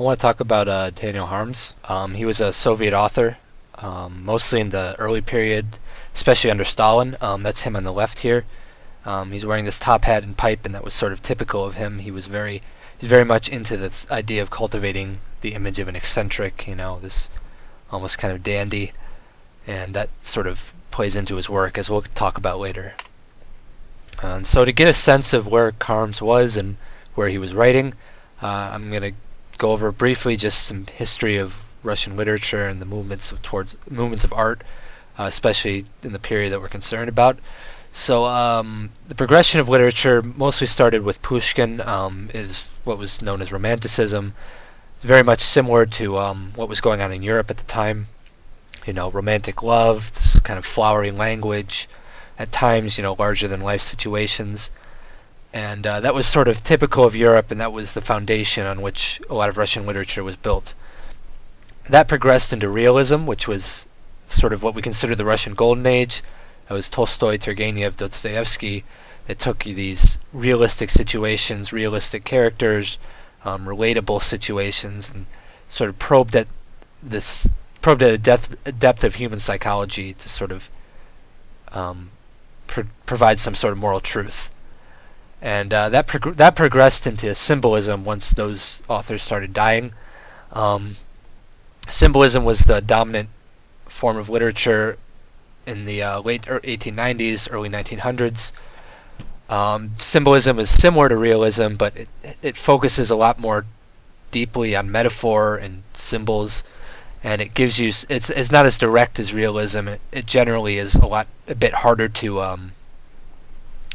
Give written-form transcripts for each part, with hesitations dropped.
I want to talk about Daniil Kharms. He was a Soviet author, mostly in the early period, especially under Stalin. That's him on the left here. He's wearing this top hat and pipe, and that was sort of typical of him. He's very much into this idea of cultivating the image of an eccentric, this almost kind of dandy, and that sort of plays into his work, as we'll talk about later. And so to get a sense of where Kharms was and where he was writing, I'm going to go over briefly just some history of Russian literature and the movements of art, especially in the period that we're concerned about. So the progression of literature mostly started with Pushkin, is what was known as Romanticism. It's very much similar to what was going on in Europe at the time. Romantic love, this kind of flowery language, at times, larger than life situations. And that was sort of typical of Europe, and that was the foundation on which a lot of Russian literature was built. That progressed into realism, which was sort of what we consider the Russian Golden Age. That was Tolstoy, Turgenev, Dostoevsky. It took these realistic situations, realistic characters, relatable situations, and sort of probed at a depth of human psychology to sort of provide some sort of moral truth. And that progressed into symbolism once those authors started dying. Symbolism was the dominant form of literature in the late 1890s, early 1900s. Symbolism is similar to realism, but it focuses a lot more deeply on metaphor and symbols, and it gives you it's not as direct as realism. It generally is a bit harder to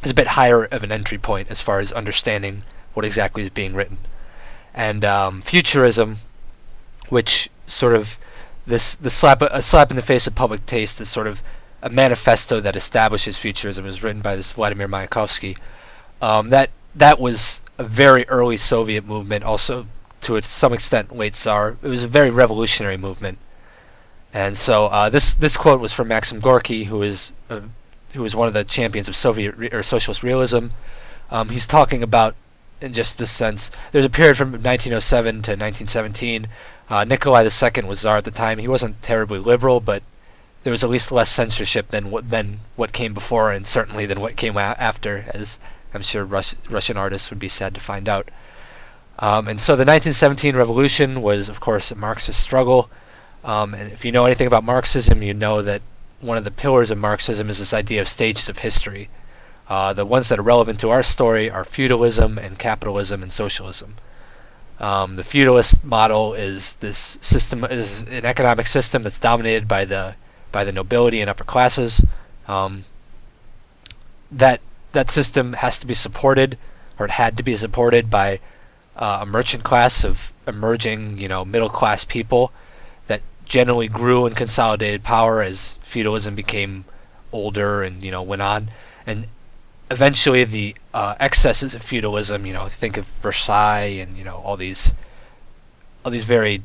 is a bit higher of an entry point as far as understanding what exactly is being written. And futurism, which sort of a slap in the face of public taste, is sort of a manifesto that establishes futurism. It was written by this Vladimir Mayakovsky. That was a very early Soviet movement, also to some extent late Tsar. It was a very revolutionary movement. And so this quote was from Maxim Gorky, who was one of the champions of Soviet or socialist realism. He's talking about, in just this sense, there's a period from 1907 to 1917. Nikolai II was Tsar at the time. He wasn't terribly liberal, but there was at least less censorship than what came before, and certainly than what came after, as I'm sure Russian artists would be sad to find out. And so the 1917 revolution was, of course, a Marxist struggle. And if you know anything about Marxism, you know that one of the pillars of Marxism is this idea of stages of history. The ones that are relevant to our story are feudalism and capitalism and socialism. The feudalist model is an economic system that's dominated by the nobility and upper classes. That system has to be supported, or it had to be supported by a merchant class of emerging, middle class people that generally grew and consolidated power as feudalism became older and went on. And eventually the excesses of feudalism, think of Versailles and all these very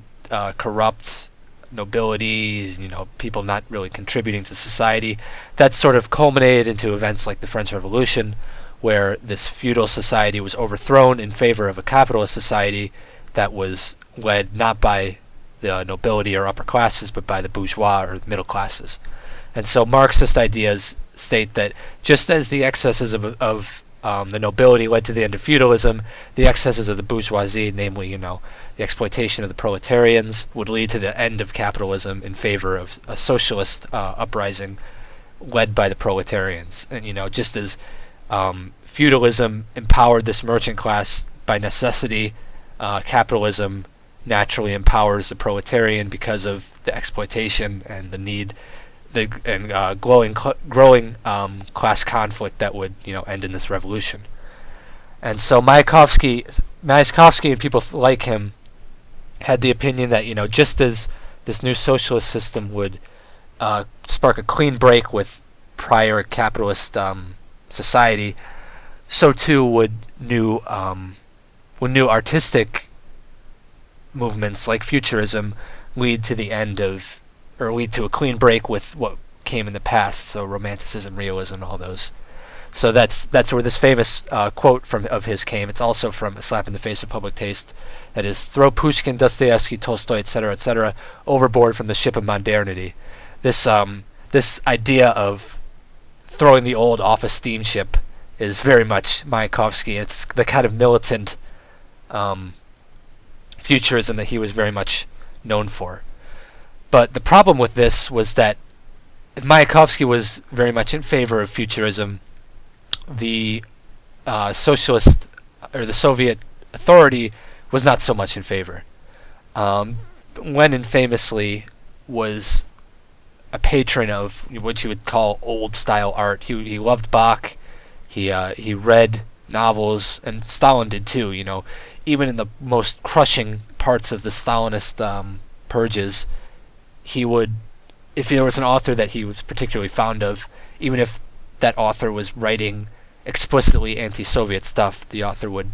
corrupt nobilities, people not really contributing to society. That sort of culminated into events like the French Revolution, where this feudal society was overthrown in favor of a capitalist society that was led not by the nobility or upper classes, but by the bourgeois or middle classes. And so Marxist ideas state that just as the excesses of the nobility led to the end of feudalism, the excesses of the bourgeoisie, namely, the exploitation of the proletarians, would lead to the end of capitalism in favor of a socialist uprising led by the proletarians. And, just as feudalism empowered this merchant class by necessity, capitalism naturally empowers the proletarian because of the exploitation and the need, growing class conflict that would end in this revolution. And so Mayakovsky and people like him had the opinion that just as this new socialist system would spark a clean break with prior capitalist society, so too would new artistic movements like futurism lead to a clean break with what came in the past. So Romanticism, realism, all those. So that's where this famous quote from of his came. It's also from A Slap in the Face of Public Taste. That is, throw Pushkin, Dostoevsky, Tolstoy, etc., overboard from the ship of modernity. This idea of throwing the old off a steamship is very much Mayakovsky. It's the kind of militant futurism that he was very much known for. But the problem with this was that if Mayakovsky was very much in favor of futurism, the socialist or the Soviet authority was not so much in favor. Lenin famously was a patron of what you would call old style art. He loved Bach. He read novels, and Stalin did too. Even in the most crushing parts of the Stalinist purges, he would, if there was an author that he was particularly fond of, even if that author was writing explicitly anti-Soviet stuff, the author was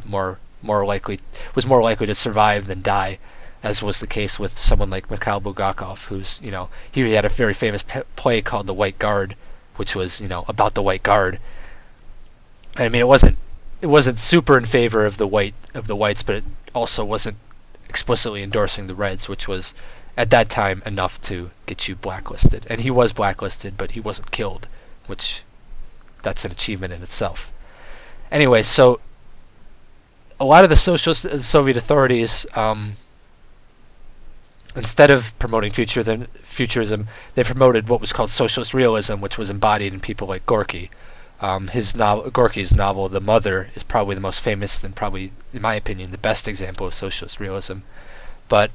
more likely to survive than die, as was the case with someone like Mikhail Bulgakov, who's he had a very famous play called The White Guard, which was about the White Guard. I mean, it wasn't super in favor of the whites, but it also wasn't explicitly endorsing the Reds, which was at that time enough to get you blacklisted. And he was blacklisted, but he wasn't killed, which that's an achievement in itself. Anyway, so a lot of the Soviet authorities, instead of promoting futurism, they promoted what was called socialist realism, which was embodied in people like Gorky. Gorky's novel *The Mother* is probably the most famous and probably, in my opinion, the best example of socialist realism. But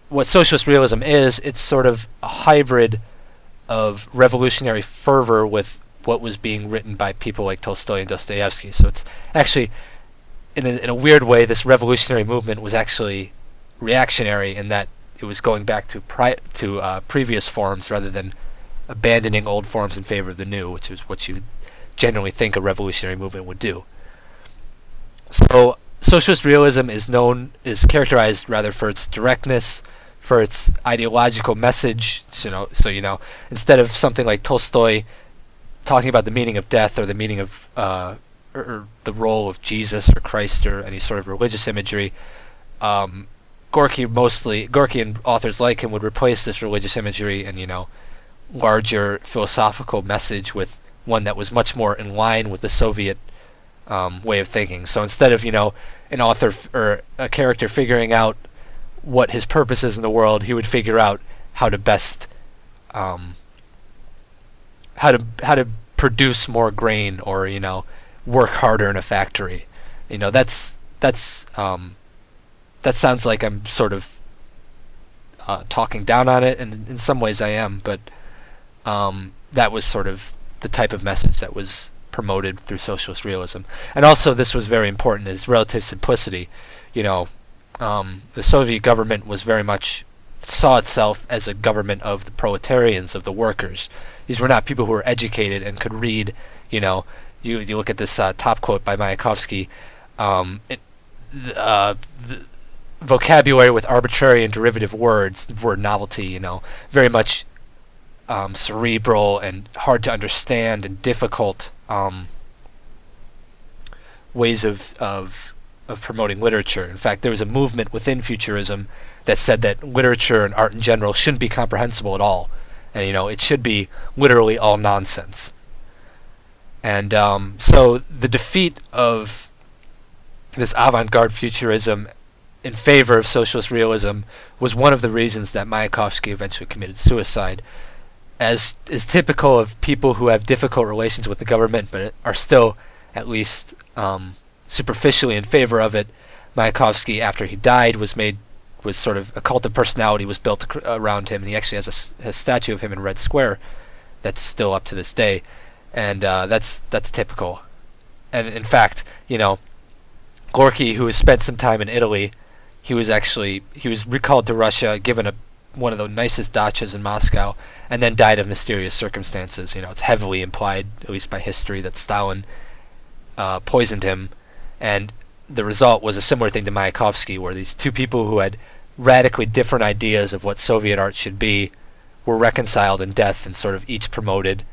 what socialist realism is, it's sort of a hybrid of revolutionary fervor with what was being written by people like Tolstoy and Dostoevsky. So it's actually, in a weird way, this revolutionary movement was actually reactionary in that it was going back to previous forms rather than abandoning old forms in favor of the new, which is what you would generally think a revolutionary movement would do. So socialist realism is characterized rather for its directness, for its ideological message. So instead of something like Tolstoy talking about the meaning of death or the meaning of or the role of Jesus or Christ or any sort of religious imagery, Gorky and authors like him would replace this religious imagery and larger philosophical message with one that was much more in line with the Soviet way of thinking. So instead of an author or a character figuring out what his purpose is in the world, he would figure out how to best how to produce more grain or work harder in a factory. That sounds like I'm sort of talking down on it, and in some ways I am, but that was sort of the type of message that was promoted through socialist realism. And also, this was very important, is relative simplicity. The Soviet government was very much saw itself as a government of the proletarians, of the workers. These were not people who were educated and could read. You look at this top quote by Mayakovsky. The vocabulary with arbitrary and derivative words, word novelty, very much cerebral and hard to understand and difficult ways of promoting literature. In fact, there was a movement within futurism that said that literature and art in general shouldn't be comprehensible at all, and it should be literally all nonsense. And so the defeat of this avant-garde futurism in favor of socialist realism was one of the reasons that Mayakovsky eventually committed suicide. As is typical of people who have difficult relations with the government but are still at least superficially in favor of it, Mayakovsky, after he died, was sort of a cult of personality was built around him, and he actually has a statue of him in Red Square that's still up to this day, and that's typical. And in fact, Gorky, who has spent some time in Italy, he was recalled to Russia, given one of the nicest dachas in Moscow, and then died of mysterious circumstances. It's heavily implied, at least by history, that Stalin poisoned him, and the result was a similar thing to Mayakovsky, where these two people who had radically different ideas of what Soviet art should be were reconciled in death and sort of each promoted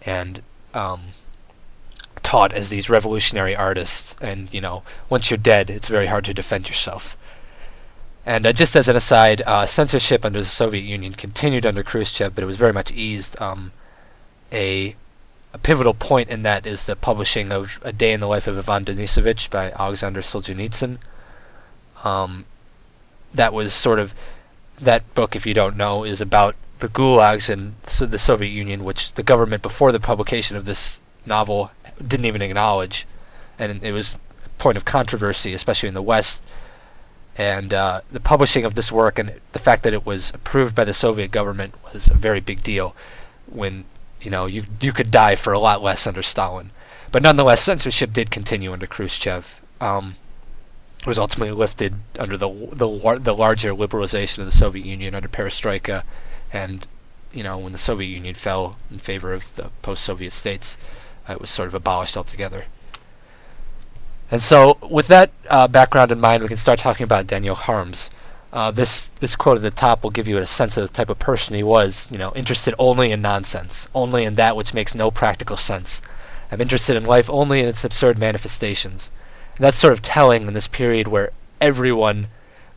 and taught as these revolutionary artists, and once you're dead, it's very hard to defend yourself. And just as an aside, censorship under the Soviet Union continued under Khrushchev, but it was very much eased. A pivotal point in that is the publishing of A Day in the Life of Ivan Denisovich by Alexander Solzhenitsyn. That was sort of, that book, if you don't know, is about the gulags in the Soviet Union, which the government, before the publication of this novel, didn't even acknowledge. And it was a point of controversy, especially in the West. And the publishing of this work and the fact that it was approved by the Soviet government was a very big deal, when you could die for a lot less under Stalin. But nonetheless, censorship did continue under Khrushchev. It was ultimately lifted under the larger liberalization of the Soviet Union under Perestroika, and when the Soviet Union fell in favor of the post-Soviet states, it was sort of abolished altogether. And so, with that background in mind, we can start talking about Daniil Kharms. This quote at the top will give you a sense of the type of person he was. Interested only in nonsense, only in that which makes no practical sense. I'm interested in life only in its absurd manifestations. And that's sort of telling in this period where everyone,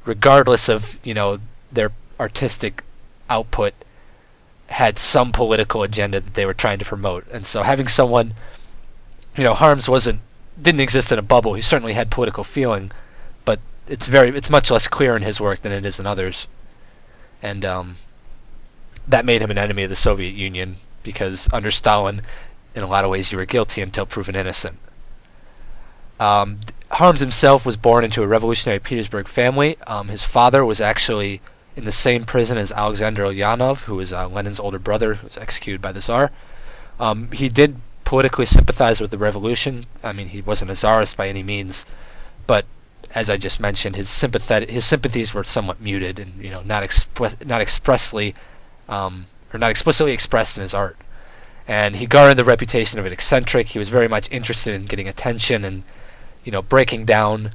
regardless of their artistic output, had some political agenda that they were trying to promote. And so having someone, Kharms didn't exist in a bubble. He certainly had political feeling, but it's much less clear in his work than it is in others. And that made him an enemy of the Soviet Union, because under Stalin, in a lot of ways, you were guilty until proven innocent. Kharms himself was born into a revolutionary Petersburg family. His father was actually in the same prison as Alexander Ulyanov, who was Lenin's older brother, who was executed by the Tsar. He did politically sympathize with the revolution. I mean, he wasn't a czarist by any means, but as I just mentioned, his sympathies were somewhat muted, and not explicitly expressed in his art. And he garnered the reputation of an eccentric. He was very much interested in getting attention and breaking down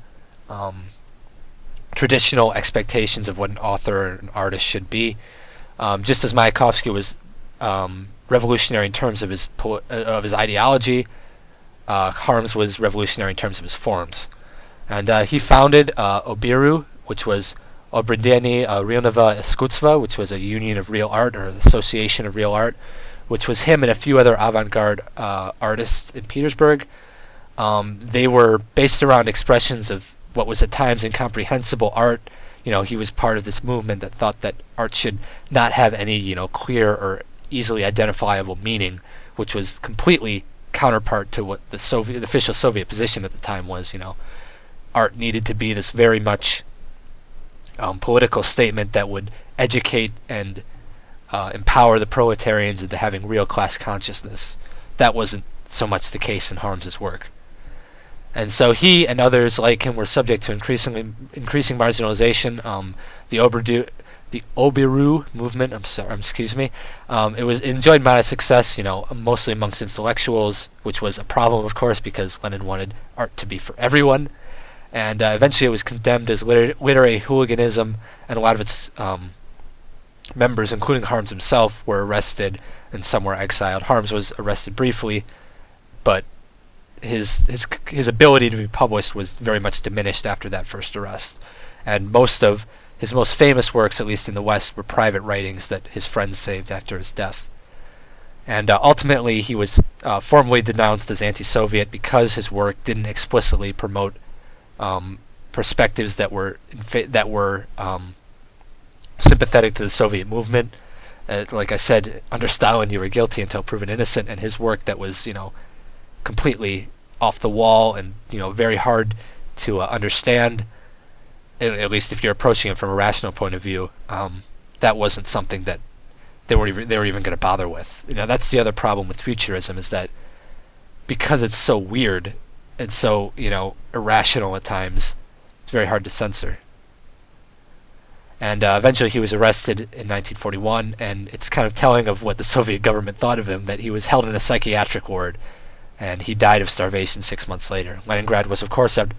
traditional expectations of what an author or an artist should be. Just as Mayakovsky was revolutionary in terms of his ideology, Kharms was revolutionary in terms of his forms. And he founded Obiru, which was Obredenie Realnova Iskutstva, which was a union of real art, or an association of real art, which was him and a few other avant-garde artists in Petersburg. They were based around expressions of what was at times incomprehensible art. He was part of this movement that thought that art should not have any, clear or easily identifiable meaning, which was completely counterpart to what the official Soviet position at the time was. Art needed to be this very much political statement that would educate and empower the proletarians into having real class consciousness. That wasn't so much the case in Kharms's work. And so he and others like him were subject to increasing marginalization. The Obiru movement, it enjoyed modest success, mostly amongst intellectuals, which was a problem, of course, because Lenin wanted art to be for everyone. And eventually it was condemned as literary hooliganism, and a lot of its members, including Kharms himself, were arrested and some were exiled. Kharms was arrested briefly, but his ability to be published was very much diminished after that first arrest. And most of his most famous works, at least in the West, were private writings that his friends saved after his death. And ultimately, he was formally denounced as anti-Soviet because his work didn't explicitly promote perspectives that were sympathetic to the Soviet movement. Like I said, under Stalin, you were guilty until proven innocent, and his work that was, completely off the wall and very hard to understand, at least if you're approaching it from a rational point of view, that wasn't something that they were even going to bother with. That's the other problem with futurism, is that because it's so weird and so irrational at times, it's very hard to censor. And eventually he was arrested in 1941, and it's kind of telling of what the Soviet government thought of him, that he was held in a psychiatric ward, and he died of starvation 6 months later. Leningrad was, of course, at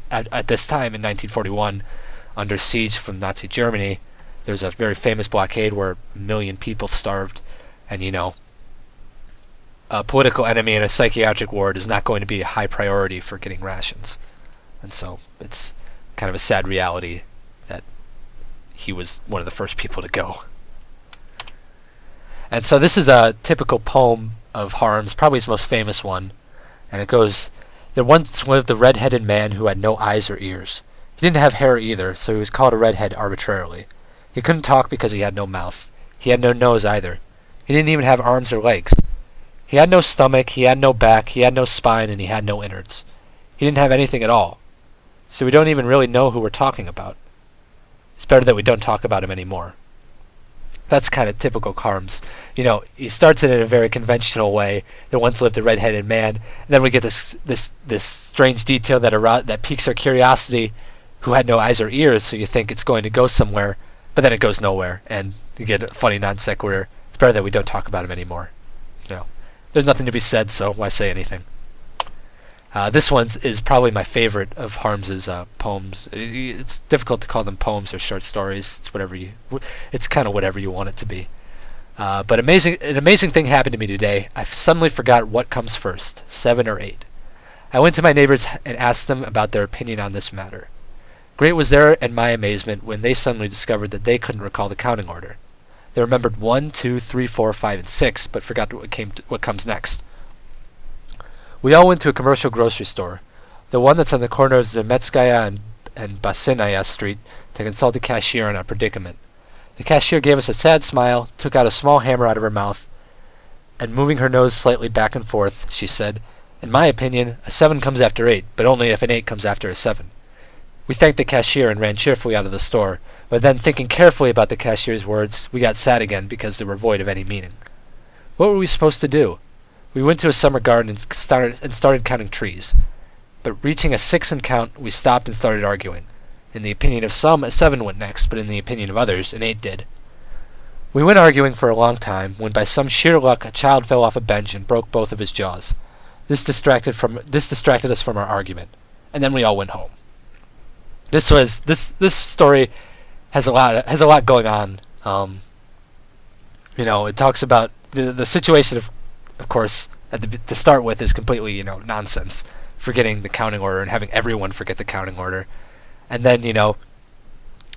this time in 1941, under siege from Nazi Germany. There was a very famous blockade where 1 million people starved, and a political enemy in a psychiatric ward is not going to be a high priority for getting rations. And so it's kind of a sad reality that he was one of the first people to go. And so this is a typical poem of Kharms, probably his most famous one. And it goes, "There once lived a red-headed man who had no eyes or ears. He didn't have hair either, so he was called a redhead arbitrarily. He couldn't talk because he had no mouth. He had no nose either. He didn't even have arms or legs. He had no stomach, he had no back, he had no spine, and he had no innards. He didn't have anything at all. So we don't even really know who we're talking about. It's better that we don't talk about him anymore." That's kind of typical Kharms. He starts it in a very conventional way. There once lived a red-headed man, and then we get this strange detail that piques our curiosity, who had no eyes or ears, so you think it's going to go somewhere, but then it goes nowhere, and you get a funny non sequitur. It's better that we don't talk about him anymore. There's nothing to be said, so why say anything? This one is probably my favorite of Kharms's poems. It's difficult to call them poems or short stories. It's kind of whatever you want it to be. But an amazing thing happened to me today. I suddenly forgot what comes first, 7 or 8. I went to my neighbors and asked them about their opinion on this matter. Great was their and my amazement when they suddenly discovered that they couldn't recall the counting order. They remembered 1, 2, 3, 4, 5, and 6, but forgot what comes next. We all went to a commercial grocery store, the one that's on the corner of Zemetskaya and Basinaya Street, to consult the cashier on our predicament. The cashier gave us a sad smile, took out a small hammer out of her mouth, and moving her nose slightly back and forth, she said, "In my opinion, a 7 comes after 8, but only if an 8 comes after a 7. We thanked the cashier and ran cheerfully out of the store, but then thinking carefully about the cashier's words, we got sad again because they were void of any meaning. What were we supposed to do? We went to a summer garden and started counting trees. But reaching a 6 in count, we stopped and started arguing. In the opinion of some, a 7 went next, but in the opinion of others, an 8 did. We went arguing for a long time, when by some sheer luck a child fell off a bench and broke both of his jaws. This distracted us from our argument, and then we all went home." This story has a lot going on. It talks about the situation of course, to start with, is completely, nonsense. Forgetting the counting order and having everyone forget the counting order. And then,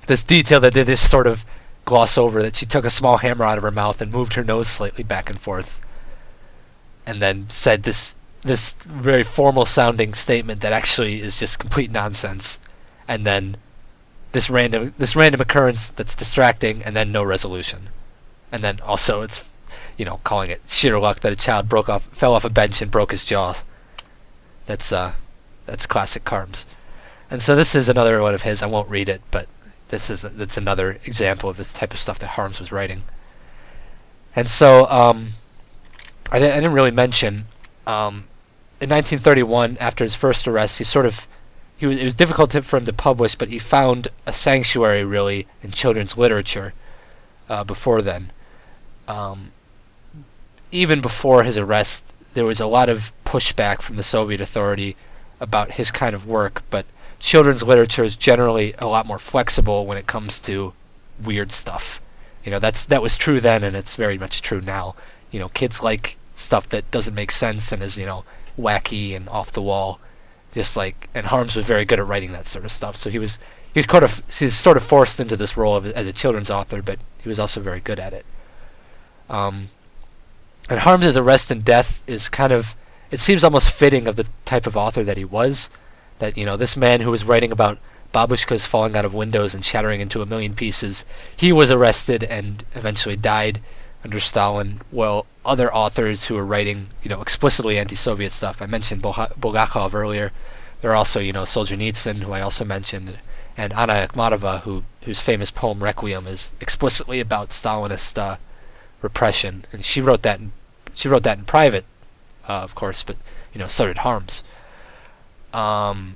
this detail that they just sort of gloss over, that she took a small hammer out of her mouth and moved her nose slightly back and forth. And then said this very formal sounding statement that actually is just complete nonsense. And then this random occurrence that's distracting, and then no resolution. And then also it's calling it sheer luck that a child fell off a bench and broke his jaw. That's classic Kharms. And so this is another one of his. I won't read it, but that's another example of this type of stuff that Kharms was writing. And so I didn't really mention in 1931, after his first arrest, it was difficult for him to publish, but he found a sanctuary really in children's literature before then. Even before his arrest, there was a lot of pushback from the Soviet authority about his kind of work, but children's literature is generally a lot more flexible when it comes to weird stuff. That was true then, and it's very much true now. Kids like stuff that doesn't make sense and is, wacky and off the wall. And Kharms was very good at writing that sort of stuff. So he was sort of forced into this role as a children's author, but he was also very good at it. And Kharms' arrest and death is it seems almost fitting of the type of author that he was. That, this man who was writing about babushkas falling out of windows and shattering into a million pieces, he was arrested and eventually died under Stalin, while other authors who were writing, explicitly anti-Soviet stuff. I mentioned Bulgakov earlier. There are also, Solzhenitsyn, who I also mentioned, and Anna Akhmatova, whose famous poem Requiem is explicitly about Stalinist repression, and she wrote that in private, of course, but so did Kharms. And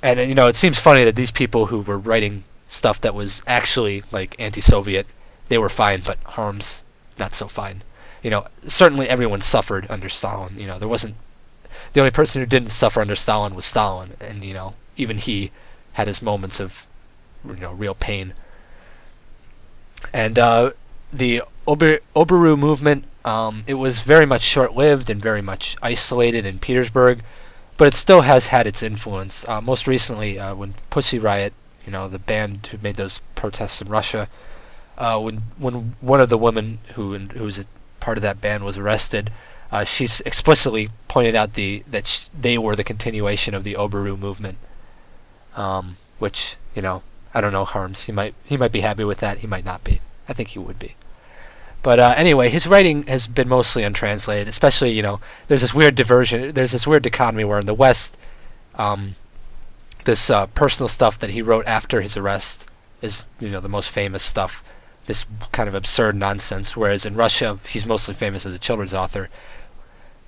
it seems funny that these people who were writing stuff that was actually like anti-Soviet, they were fine, but Kharms not so fine. Certainly everyone suffered under Stalin. There wasn't the only person who didn't suffer under Stalin was Stalin, and even he had his moments of real pain. And the Obaru movement It was very much short-lived and very much isolated in Petersburg, but it still has had its influence. Most recently, when Pussy Riot, the band who made those protests in Russia, when one of the women who was a part of that band was arrested, she explicitly pointed out they were the continuation of the Obaru movement, which I don't know Harms. He might be happy with that. He might not be. I think he would be. But anyway, his writing has been mostly untranslated. Especially, there's this weird diversion. There's this weird dichotomy where in the West, this personal stuff that he wrote after his arrest is, the most famous stuff. This kind of absurd nonsense. Whereas in Russia, he's mostly famous as a children's author,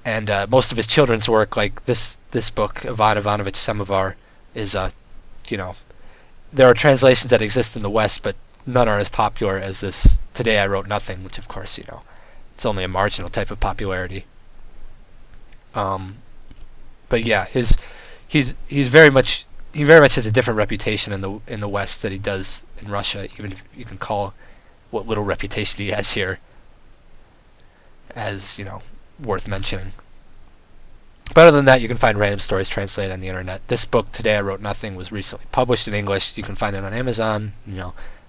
and most of his children's work, like this book, Ivan Ivanovich Samovar, is there are translations that exist in the West, but none are as popular as this Today I Wrote Nothing, which of course, it's only a marginal type of popularity. But yeah, he's very much he very much has a different reputation in the West that he does in Russia, even if you can call what little reputation he has here as, worth mentioning. But other than that, you can find random stories translated on the internet. This book, Today I Wrote Nothing, was recently published in English. You can find it on Amazon,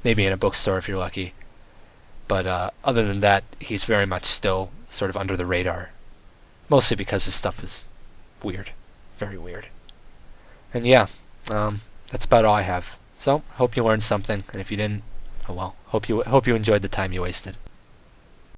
maybe in a bookstore if you're lucky. But other than that, he's very much still sort of under the radar. Mostly because his stuff is weird. Very weird. And yeah, that's about all I have. So, hope you learned something. And if you didn't, oh well. Hope you enjoyed the time you wasted.